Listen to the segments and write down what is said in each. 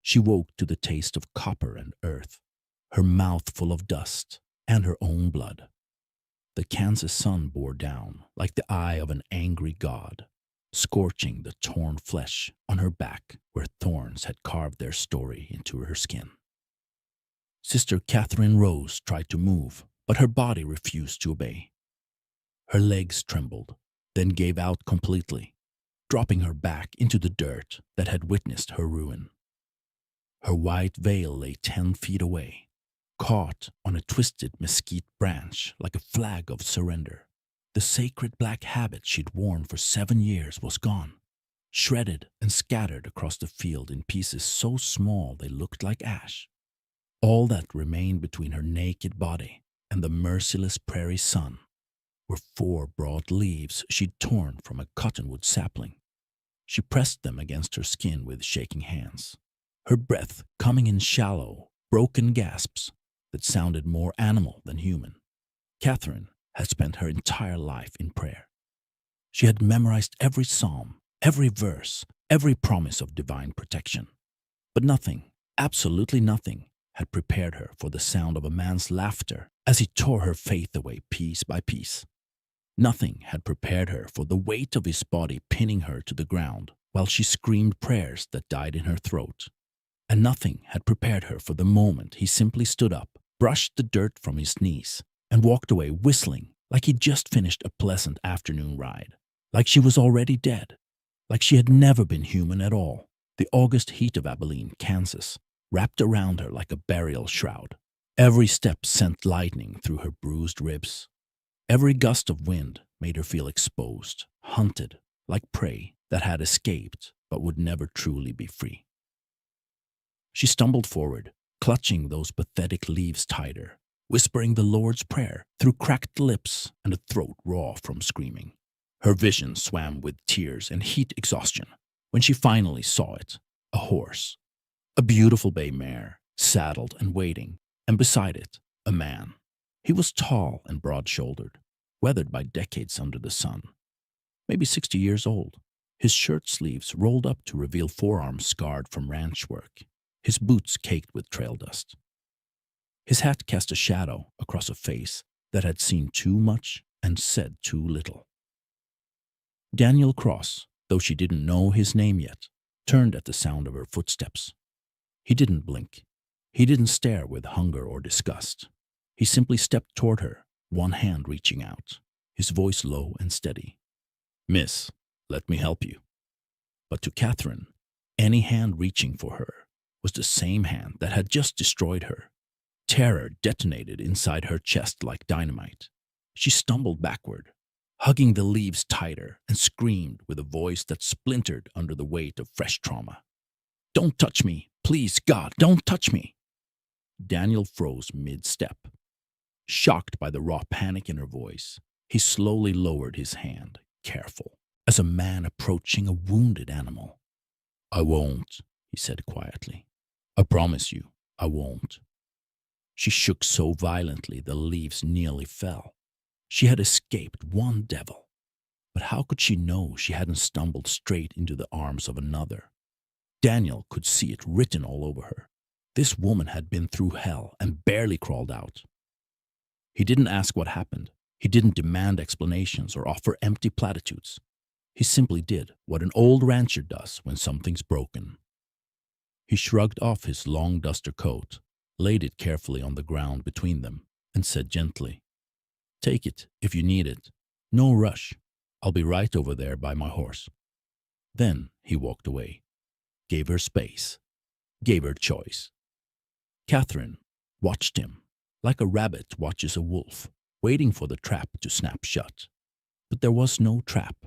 She woke to the taste of copper and earth, her mouth full of dust and her own blood. The Kansas sun bore down like the eye of an angry god, scorching the torn flesh on her back where thorns had carved their story into her skin. Sister Catherine Rose tried to move, but her body refused to obey. Her legs trembled, then gave out completely, dropping her back into the dirt that had witnessed her ruin. Her white veil lay 10 feet away, caught on a twisted mesquite branch like a flag of surrender. The sacred black habit she'd worn for 7 years was gone, shredded and scattered across the field in pieces so small they looked like ash. All that remained between her naked body and the merciless prairie sun were 4 broad leaves she'd torn from a cottonwood sapling. She pressed them against her skin with shaking hands, her breath coming in shallow, broken gasps that sounded more animal than human. Catherine had spent her entire life in prayer. She had memorized every psalm, every verse, every promise of divine protection. But nothing, absolutely nothing, had prepared her for the sound of a man's laughter as he tore her faith away piece by piece. Nothing had prepared her for the weight of his body pinning her to the ground while she screamed prayers that died in her throat. And nothing had prepared her for the moment he simply stood up, brushed the dirt from his knees, and walked away whistling like he'd just finished a pleasant afternoon ride, like she was already dead, like she had never been human at all. The August heat of Abilene, Kansas, wrapped around her like a burial shroud. Every step sent lightning through her bruised ribs. Every gust of wind made her feel exposed, hunted, like prey that had escaped but would never truly be free. She stumbled forward, clutching those pathetic leaves tighter, whispering the Lord's Prayer through cracked lips and a throat raw from screaming. Her vision swam with tears and heat exhaustion when she finally saw it, a horse. A beautiful bay mare, saddled and waiting, and beside it, a man. He was tall and broad-shouldered, weathered by decades under the sun. Maybe 60 years old, his shirt sleeves rolled up to reveal forearms scarred from ranch work, his boots caked with trail dust. His hat cast a shadow across a face that had seen too much and said too little. Daniel Cross, though she didn't know his name yet, turned at the sound of her footsteps. He didn't blink. He didn't stare with hunger or disgust. He simply stepped toward her, one hand reaching out, his voice low and steady. "Miss, let me help you." But to Catherine, any hand reaching for her was the same hand that had just destroyed her. Terror detonated inside her chest like dynamite. She stumbled backward, hugging the leaves tighter, and screamed with a voice that splintered under the weight of fresh trauma. "Don't touch me! Please, God, don't touch me!" Daniel froze mid-step. Shocked by the raw panic in her voice, he slowly lowered his hand, careful, as a man approaching a wounded animal. "I won't," he said quietly. "I promise you, I won't." She shook so violently the leaves nearly fell. She had escaped one devil, but how could she know she hadn't stumbled straight into the arms of another? Daniel could see it written all over her. This woman had been through hell and barely crawled out. He didn't ask what happened. He didn't demand explanations or offer empty platitudes. He simply did what an old rancher does when something's broken. He shrugged off his long duster coat, laid it carefully on the ground between them, and said gently, "Take it if you need it. No rush. I'll be right over there by my horse." Then he walked away, gave her space, gave her choice. Catherine watched him like a rabbit watches a wolf, waiting for the trap to snap shut. But there was no trap,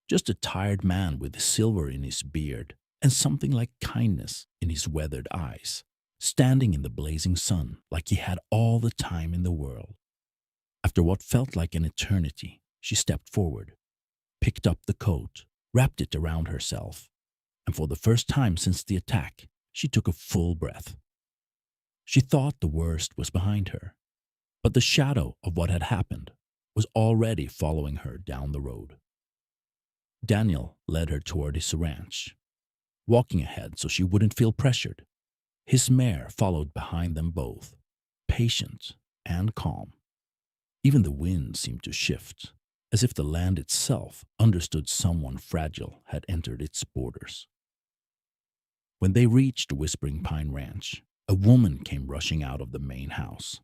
just a tired man with silver in his beard and something like kindness in his weathered eyes, standing in the blazing sun like he had all the time in the world. After what felt like an eternity, she stepped forward, picked up the coat, wrapped it around herself, and for the first time since the attack, she took a full breath. She thought the worst was behind her, but the shadow of what had happened was already following her down the road. Daniel led her toward his ranch, walking ahead so she wouldn't feel pressured, His mare followed behind them both, patient and calm. Even the wind seemed to shift, as if the land itself understood someone fragile had entered its borders. When they reached the Whispering Pine Ranch, a woman came rushing out of the main house.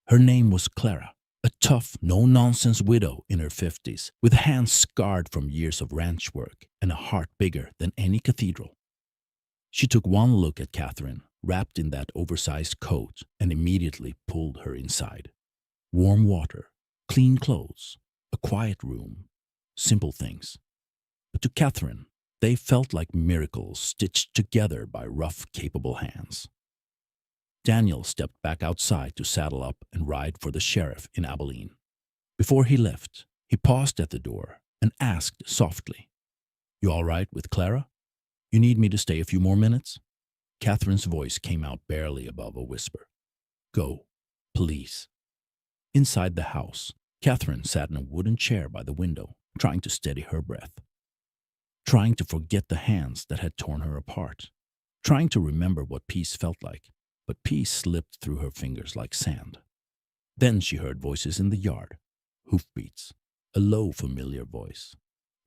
Her name was Clara, a tough, no-nonsense widow in her 50s, with hands scarred from years of ranch work and a heart bigger than any cathedral. She took one look at Catherine, wrapped in that oversized coat, and immediately pulled her inside. Warm water, clean clothes, a quiet room, simple things. But to Catherine, they felt like miracles stitched together by rough, capable hands. Daniel stepped back outside to saddle up and ride for the sheriff in Abilene. Before he left, he paused at the door and asked softly, "You all right with Clara? You need me to stay a few more minutes?" Catherine's voice came out barely above a whisper. "Go, please." Inside the house, Catherine sat in a wooden chair by the window, trying to steady her breath, trying to forget the hands that had torn her apart, trying to remember what peace felt like, but peace slipped through her fingers like sand. Then she heard voices in the yard, hoofbeats, a low, familiar voice,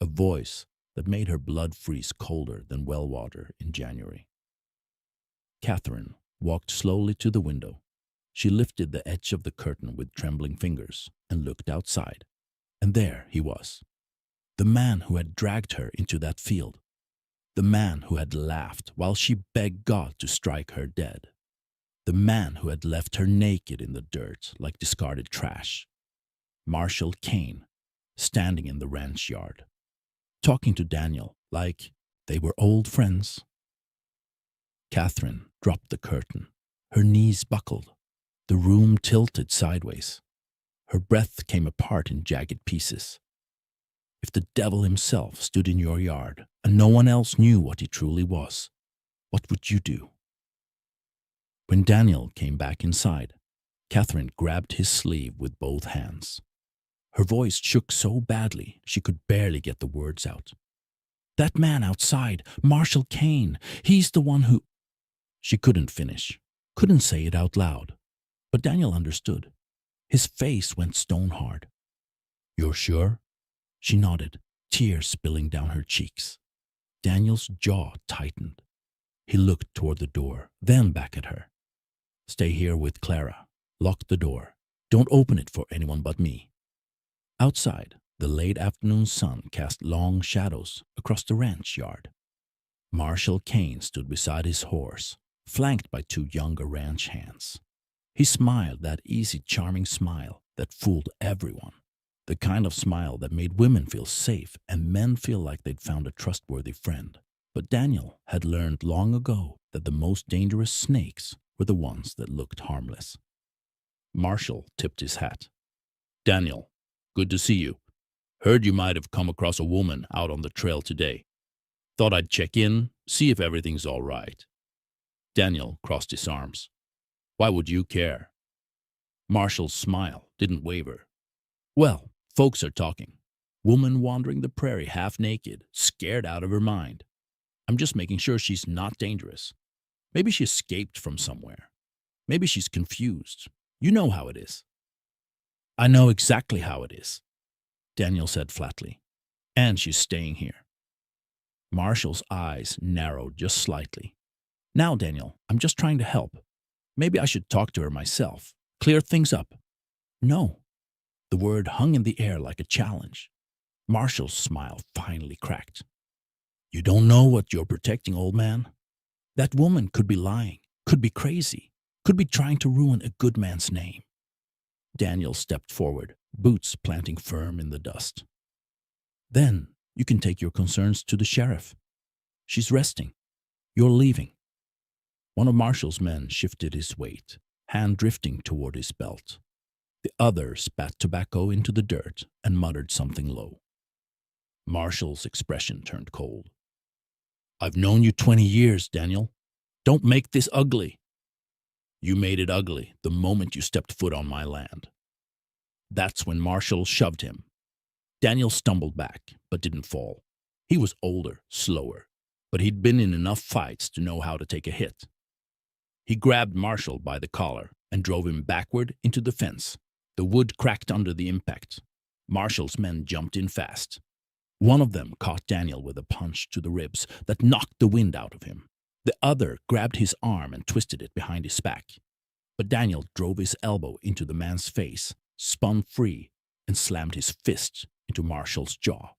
a voice that made her blood freeze colder than well water in January. Catherine walked slowly to the window. She lifted the edge of the curtain with trembling fingers and looked outside. And there he was, the man who had dragged her into that field, the man who had laughed while she begged God to strike her dead, the man who had left her naked in the dirt like discarded trash. Marshall Kane, standing in the ranch yard, talking to Daniel like they were old friends. Catherine dropped the curtain. Her knees buckled. The room tilted sideways. Her breath came apart in jagged pieces. If the devil himself stood in your yard and no one else knew what he truly was, what would you do? When Daniel came back inside, Catherine grabbed his sleeve with both hands. Her voice shook so badly she could barely get the words out. "That man outside, Marshall Kane, he's the one who—" She couldn't finish, couldn't say it out loud. But Daniel understood. His face went stone hard. "You're sure?" She nodded, tears spilling down her cheeks. Daniel's jaw tightened. He looked toward the door, then back at her. "Stay here with Clara. Lock the door. Don't open it for anyone but me." Outside, the late afternoon sun cast long shadows across the ranch yard. Marshall Kane stood beside his horse, flanked by two younger ranch hands. He smiled that easy, charming smile that fooled everyone, the kind of smile that made women feel safe and men feel like they'd found a trustworthy friend. But Daniel had learned long ago that the most dangerous snakes were the ones that looked harmless. Marshall tipped his hat. "Daniel, good to see you. Heard you might have come across a woman out on the trail today. Thought I'd check in, see if everything's all right." Daniel crossed his arms. "Why would you care?" Marshall's smile didn't waver. "Well, folks are talking. Woman wandering the prairie half naked, scared out of her mind. I'm just making sure she's not dangerous. Maybe she escaped from somewhere. Maybe she's confused. You know how it is." "I know exactly how it is," Daniel said flatly. "And she's staying here." Marshall's eyes narrowed just slightly. "Now, Daniel, I'm just trying to help. Maybe I should talk to her myself. Clear things up." "No." The word hung in the air like a challenge. Marshall's smile finally cracked. "You don't know what you're protecting, old man. That woman could be lying, could be crazy, could be trying to ruin a good man's name." Daniel stepped forward, boots planting firm in the dust. "Then you can take your concerns to the sheriff. She's resting. You're leaving." One of Marshall's men shifted his weight, hand drifting toward his belt. The other spat tobacco into the dirt and muttered something low. Marshall's expression turned cold. "I've known you 20 years, Daniel. Don't make this ugly." "You made it ugly the moment you stepped foot on my land." That's when Marshall shoved him. Daniel stumbled back, but didn't fall. He was older, slower, but he'd been in enough fights to know how to take a hit. He grabbed Marshall by the collar and drove him backward into the fence. The wood cracked under the impact. Marshall's men jumped in fast. One of them caught Daniel with a punch to the ribs that knocked the wind out of him. The other grabbed his arm and twisted it behind his back. But Daniel drove his elbow into the man's face, spun free, and slammed his fist into Marshall's jaw.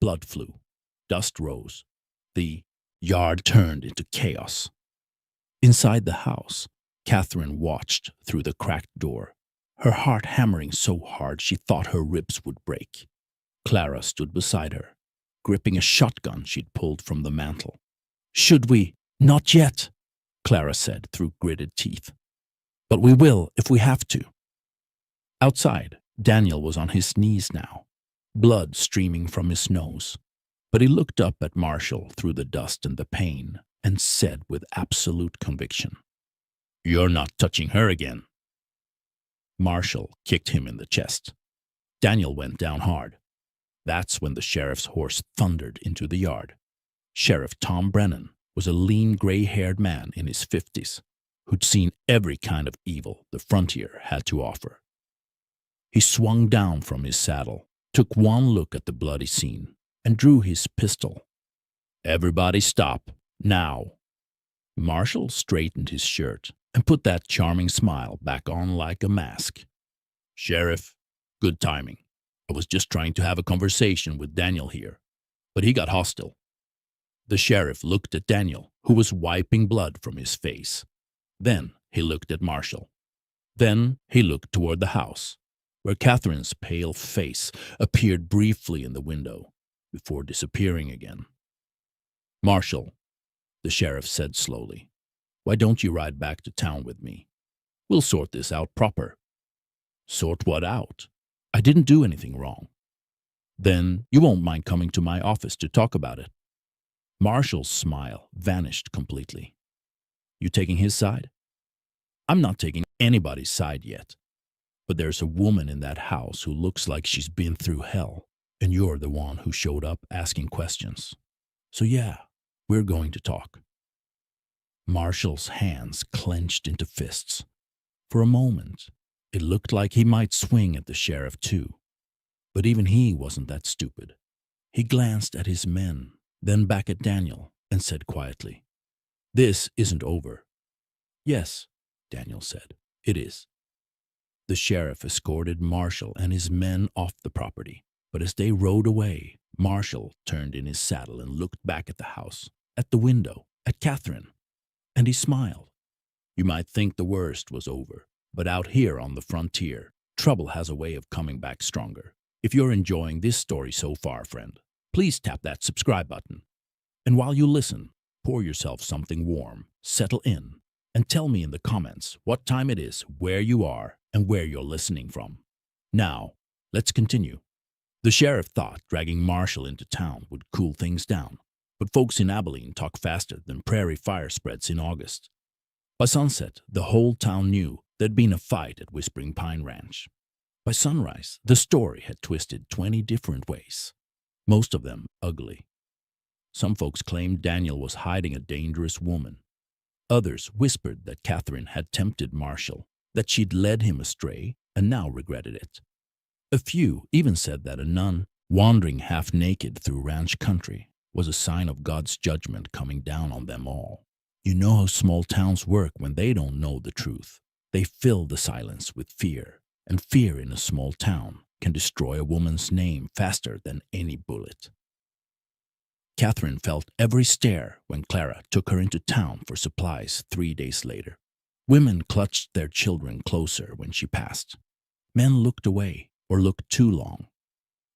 Blood flew. Dust rose. The yard turned into chaos. Inside the house, Catherine watched through the cracked door, her heart hammering so hard she thought her ribs would break. Clara stood beside her, gripping a shotgun she'd pulled from the mantel. "Should we?" "Not yet," Clara said through gritted teeth. "But we will if we have to." Outside, Daniel was on his knees now, blood streaming from his nose. But he looked up at Marshall through the dust and the pain and said with absolute conviction, "You're not touching her again." Marshall kicked him in the chest. Daniel went down hard. That's when the sheriff's horse thundered into the yard. Sheriff Tom Brennan was a lean, gray-haired man in his 50s who'd seen every kind of evil the frontier had to offer. He swung down from his saddle, took one look at the bloody scene, and drew his pistol. "Everybody stop, now." Marshall straightened his shirt and put that charming smile back on like a mask. "Sheriff, good timing. I was just trying to have a conversation with Daniel here, but he got hostile." The sheriff looked at Daniel, who was wiping blood from his face. Then he looked at Marshall. Then he looked toward the house, where Catherine's pale face appeared briefly in the window, before disappearing again. "Marshall," the sheriff said slowly, "why don't you ride back to town with me? We'll sort this out proper." "Sort what out? I didn't do anything wrong." "Then you won't mind coming to my office to talk about it." Marshall's smile vanished completely. "You taking his side?" "I'm not taking anybody's side yet. But there's a woman in that house who looks like she's been through hell, and you're the one who showed up asking questions. So yeah, we're going to talk." Marshall's hands clenched into fists. For a moment, it looked like he might swing at the sheriff too. But even he wasn't that stupid. He glanced at his men, then back at Daniel, and said quietly, "This isn't over." "Yes," Daniel said, "it is." The sheriff escorted Marshall and his men off the property, but as they rode away, Marshall turned in his saddle and looked back at the house, at the window, at Catherine, and he smiled. You might think the worst was over, but out here on the frontier, trouble has a way of coming back stronger. If you're enjoying this story so far, friend, please tap that subscribe button. And while you listen, pour yourself something warm, settle in, and tell me in the comments what time it is, where you are, and where you're listening from. Now, let's continue. The sheriff thought dragging Marshall into town would cool things down, but folks in Abilene talk faster than prairie fire spreads in August. By sunset, the whole town knew there'd been a fight at Whispering Pine Ranch. By sunrise, the story had twisted 20 different ways, most of them ugly. Some folks claimed Daniel was hiding a dangerous woman. Others whispered that Catherine had tempted Marshall, that she'd led him astray and now regretted it. A few even said that a nun, wandering half-naked through ranch country, was a sign of God's judgment coming down on them all. You know how small towns work when they don't know the truth. They fill the silence with fear, and fear in a small town can destroy a woman's name faster than any bullet. Catherine felt every stare when Clara took her into town for supplies 3 days later. Women clutched their children closer when she passed. Men looked away or looked too long.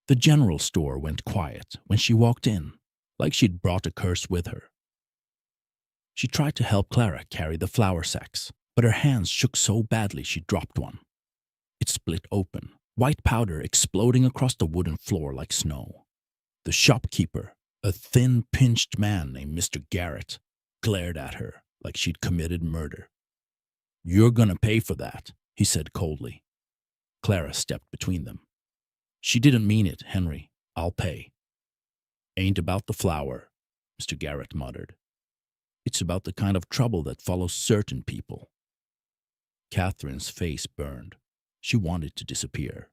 The general store went quiet when she walked in, like she'd brought a curse with her. She tried to help Clara carry the flour sacks, but her hands shook so badly she dropped one. It split open, white powder exploding across the wooden floor like snow. The shopkeeper, a thin, pinched man named Mr. Garrett, glared at her like she'd committed murder. "You're gonna pay for that," he said coldly. Clara stepped between them. "She didn't mean it, Henry. I'll pay." "Ain't about the flour," Mr. Garrett muttered. It's about the kind of trouble that follows certain people. Catherine's face burned. She wanted to disappear,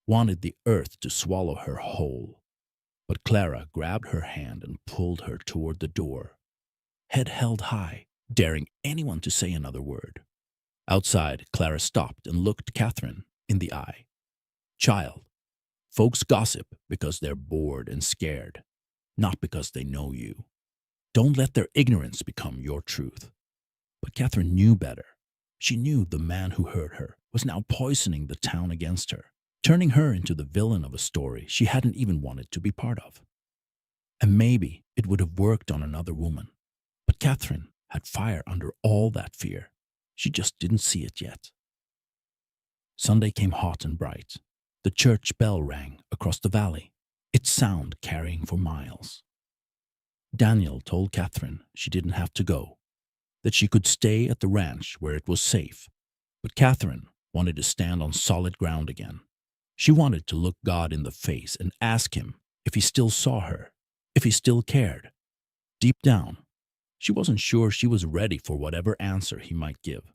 wanted the earth to swallow her whole. But Clara grabbed her hand and pulled her toward the door, head held high, daring anyone to say another word. Outside, Clara stopped and looked Catherine in the eye. Child, folks gossip because they're bored and scared, not because they know you. Don't let their ignorance become your truth. But Catherine knew better. She knew the man who hurt her was now poisoning the town against her, turning her into the villain of a story she hadn't even wanted to be part of. And maybe it would have worked on another woman. But Catherine had fire under all that fear. She just didn't see it yet. Sunday came hot and bright. The church bell rang across the valley, its sound carrying for miles. Daniel told Catherine she didn't have to go, that she could stay at the ranch where it was safe. But Catherine wanted to stand on solid ground again. She wanted to look God in the face and ask him if he still saw her, if he still cared. Deep down, she wasn't sure she was ready for whatever answer he might give.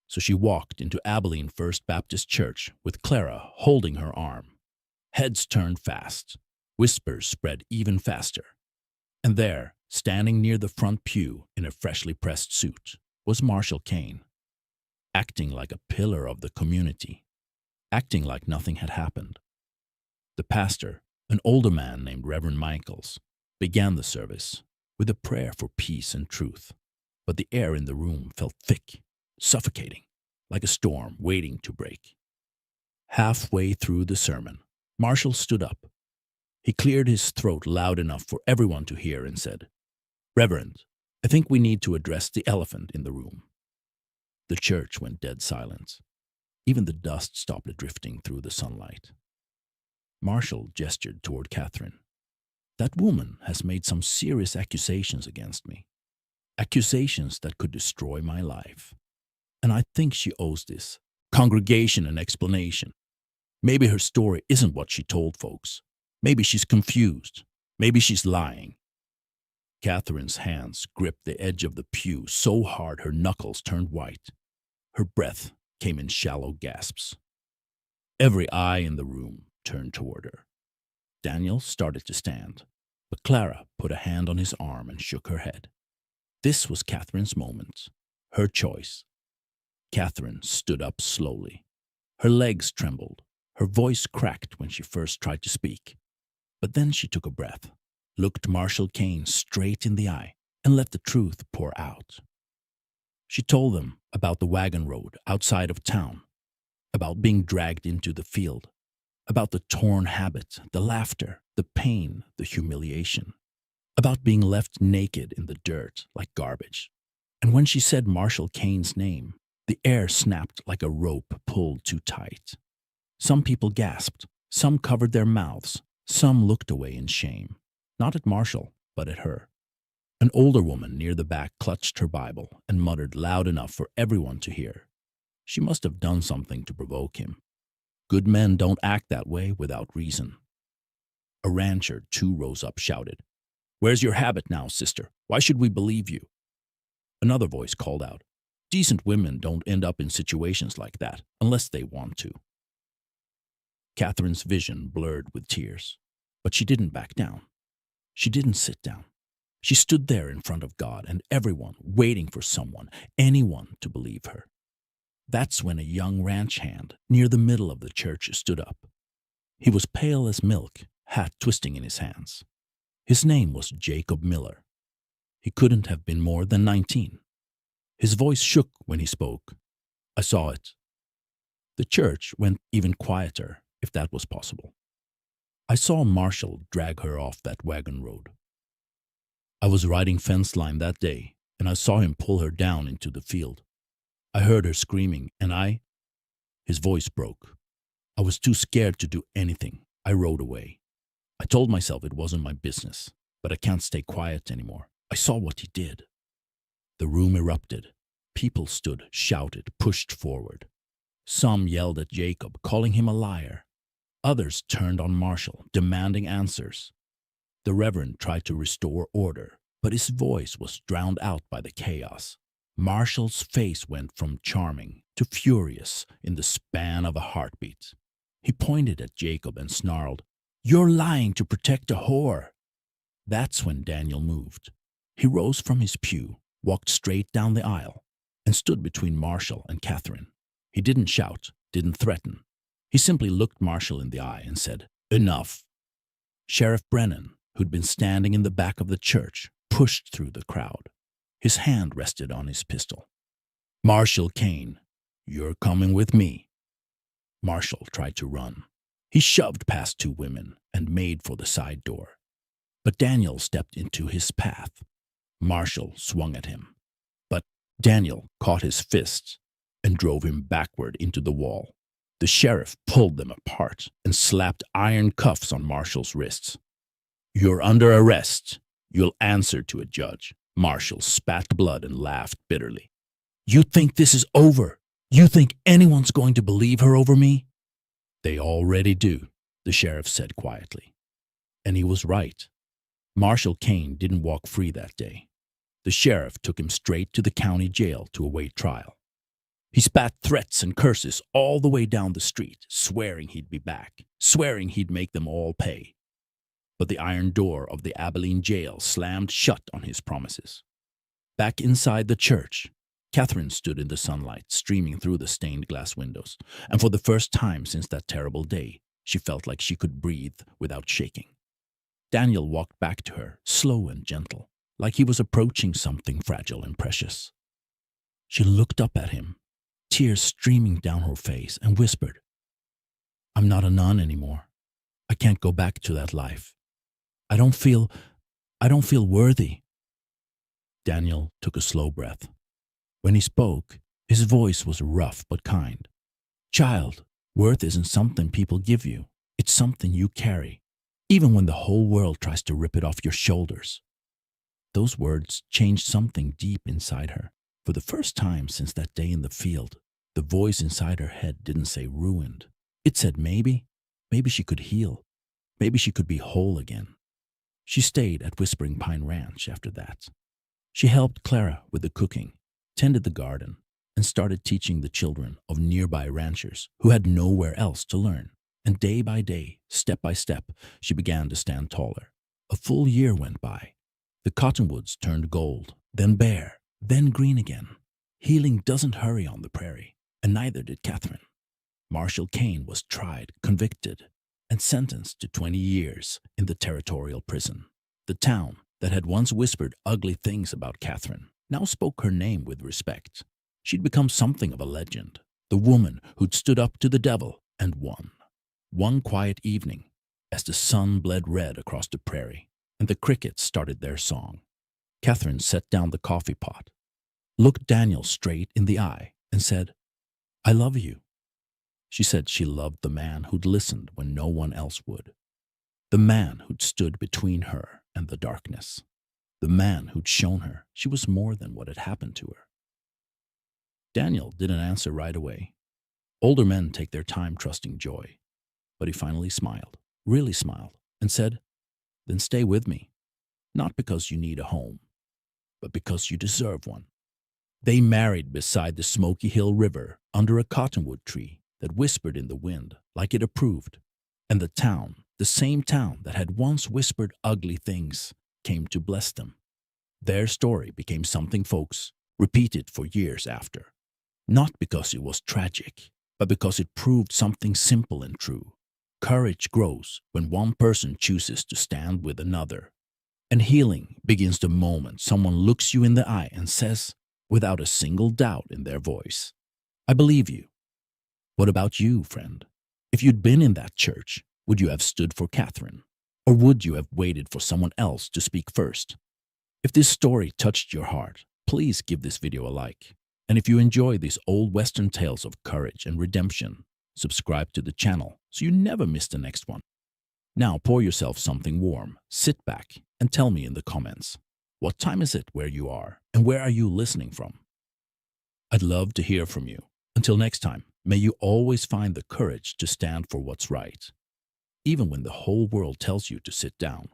So she walked into Abilene First Baptist Church with Clara holding her arm. Heads turned fast. Whispers spread even faster. And there, standing near the front pew in a freshly pressed suit, was Marshall Kane, acting like a pillar of the community, acting like nothing had happened. The pastor, an older man named Reverend Michaels, began the service with a prayer for peace and truth. But the air in the room felt thick, suffocating, like a storm waiting to break. Halfway through the sermon, Marshall stood up. He cleared his throat loud enough for everyone to hear and said, "Reverend, I think we need to address the elephant in the room." The church went dead silent. Even the dust stopped drifting through the sunlight. Marshall gestured toward Catherine. "That woman has made some serious accusations against me. Accusations that could destroy my life. And I think she owes this congregation an explanation. Maybe her story isn't what she told folks. Maybe she's confused. Maybe she's lying." Catherine's hands gripped the edge of the pew so hard her knuckles turned white. Her breath came in shallow gasps. Every eye in the room turned toward her. Daniel started to stand, but Clara put a hand on his arm and shook her head. This was Catherine's moment, her choice. Catherine stood up slowly. Her legs trembled. Her voice cracked when she first tried to speak. But then she took a breath, looked Marshall Kane straight in the eye, and let the truth pour out. She told them about the wagon road outside of town, about being dragged into the field, about the torn habit, the laughter, the pain, the humiliation, about being left naked in the dirt like garbage. And when she said Marshall Kane's name, the air snapped like a rope pulled too tight. Some people gasped, some covered their mouths, some looked away in shame, not at Marshall, but at her. An older woman near the back clutched her Bible and muttered loud enough for everyone to hear. She must have done something to provoke him. Good men don't act that way without reason. A rancher, too, rose up, shouted, "Where's your habit now, sister? Why should we believe you?" Another voice called out, "Decent women don't end up in situations like that unless they want to." Catherine's vision blurred with tears, but she didn't back down. She didn't sit down. She stood there in front of God and everyone, waiting for someone, anyone, to believe her. That's when a young ranch hand near the middle of the church stood up. He was pale as milk, hat twisting in his hands. His name was Jacob Miller. He couldn't have been more than 19. His voice shook when he spoke. I saw it. The church went even quieter, if that was possible. I saw Marshall drag her off that wagon road. I was riding fence line that day, and I saw him pull her down into the field. I heard her screaming, and His voice broke. I was too scared to do anything. I rode away. I told myself it wasn't my business, but I can't stay quiet anymore. I saw what he did. The room erupted. People stood, shouted, pushed forward. Some yelled at Jacob, calling him a liar. Others turned on Marshall, demanding answers. The Reverend tried to restore order, But his voice was drowned out by the chaos. Marshall's face went from charming to furious in the span of a heartbeat. He pointed at Jacob and snarled, "You're lying to protect a whore." That's when Daniel moved. He rose from his pew, walked straight down the aisle, and stood between Marshall and Catherine. He didn't shout, didn't threaten. He simply looked Marshall in the eye and said, "Enough." Sheriff Brennan, who'd been standing in the back of the church, pushed through the crowd. His hand rested on his pistol. "Marshall Kane, you're coming with me." Marshall tried to run. He shoved past two women and made for the side door. But Daniel stepped into his path. Marshall swung at him. But Daniel caught his fist and drove him backward into the wall. The sheriff pulled them apart and slapped iron cuffs on Marshall's wrists. "You're under arrest. You'll answer to a judge." Marshall spat blood and laughed bitterly. "You think this is over? You think anyone's going to believe her over me?" "They already do," the sheriff said quietly. And he was right. Marshall Kane didn't walk free that day. The sheriff took him straight to the county jail to await trial. He spat threats and curses all the way down the street, swearing he'd be back, swearing he'd make them all pay. But the iron door of the Abilene jail slammed shut on his promises. Back inside the church, Catherine stood in the sunlight streaming through the stained glass windows, and for the first time since that terrible day, she felt like she could breathe without shaking. Daniel walked back to her, slow and gentle, like he was approaching something fragile and precious. She looked up at him, tears streaming down her face, and whispered, "I'm not a nun anymore. I can't go back to that life. I don't feel worthy." Daniel took a slow breath. When he spoke, his voice was rough but kind. "Child, worth isn't something people give you. It's something you carry, even when the whole world tries to rip it off your shoulders." Those words changed something deep inside her. For the first time since that day in the field, the voice inside her head didn't say ruined. It said maybe she could heal. Maybe she could be whole again. She stayed at Whispering Pine Ranch after that. She helped Clara with the cooking, tended the garden, and started teaching the children of nearby ranchers who had nowhere else to learn. And day by day, step by step, she began to stand taller. A full year went by. The cottonwoods turned gold, then bare, then green again. Healing doesn't hurry on the prairie, and neither did Catherine. Marshall Kane was tried, convicted, and sentenced to 20 years in the territorial prison. The town that had once whispered ugly things about Catherine now spoke her name with respect. She'd become something of a legend, the woman who'd stood up to the devil and won. One quiet evening, as the sun bled red across the prairie and the crickets started their song, Catherine set down the coffee pot, looked Daniel straight in the eye, and said, "I love you." She said she loved the man who'd listened when no one else would. The man who'd stood between her and the darkness. The man who'd shown her she was more than what had happened to her. Daniel didn't answer right away. Older men take their time trusting joy. But he finally smiled, really smiled, and said, "Then stay with me. Not because you need a home, but because you deserve one." They married beside the Smoky Hill River under a cottonwood tree that whispered in the wind like it approved. And the town, the same town that had once whispered ugly things, came to bless them. Their story became something folks repeated for years after. Not because it was tragic, but because it proved something simple and true. Courage grows when one person chooses to stand with another. And healing begins the moment someone looks you in the eye and says, without a single doubt in their voice, "I believe you." What about you, friend? If you'd been in that church, would you have stood for Catherine? Or would you have waited for someone else to speak first? If this story touched your heart, please give this video a like. And if you enjoy these old Western tales of courage and redemption, subscribe to the channel so you never miss the next one. Now pour yourself something warm, sit back, and tell me in the comments, what time is it where you are, and where are you listening from? I'd love to hear from you. Until next time, may you always find the courage to stand for what's right, even when the whole world tells you to sit down.